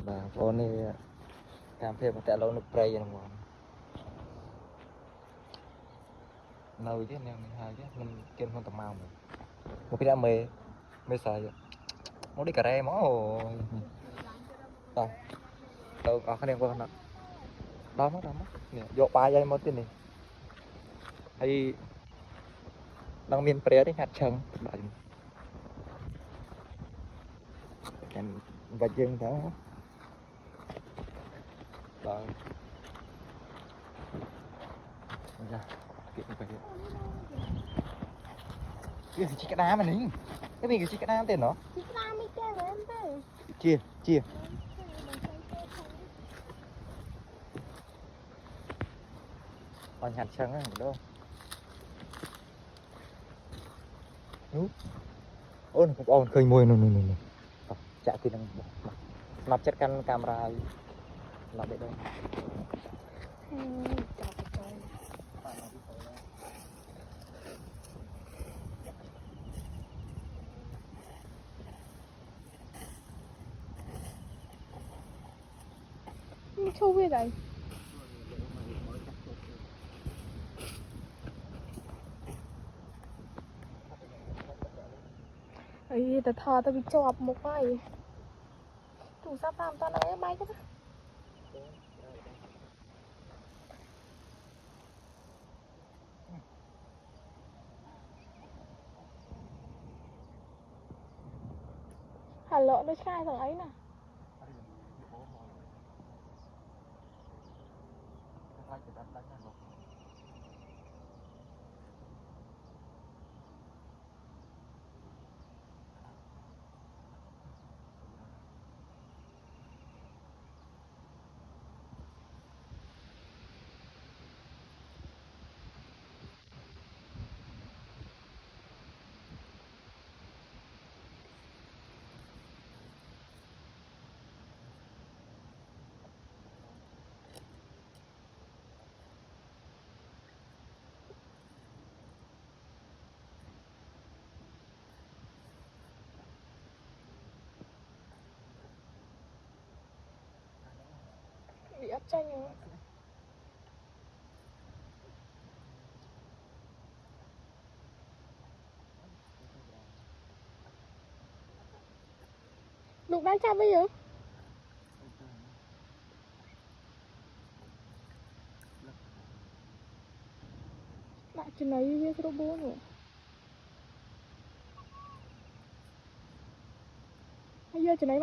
bà con này cam phê mà tại lâu nó prey rồi mà nấu chứ nè hai chứ mình kêu con tầm màu một cái đã mê mê xài muốn đi cà rê mó rồi đâu có cái đèn qua nó đó mất nè vô ba giây mất tiền này hay đang miên prey đấy hạt chân đấy và chân đó rồi ra kiện phải cái gì cái đá mà nín cái gì cái đá tên nó chia chia còn hạt chân á đâu ôn ôn khơi môi nè chả thì đang nạp chất căn camera nạp để đâu Thu về đây ấyแต่ทอตะวิจอบหมกไปถูกซับตามตอนไหนไม่ก็ได้หันเลาะด้วยชายสองไอ้น่ะbị áp tranh rồi lục đang chạm bây giờ lại trên này với cái robot nữa bây giờ trên này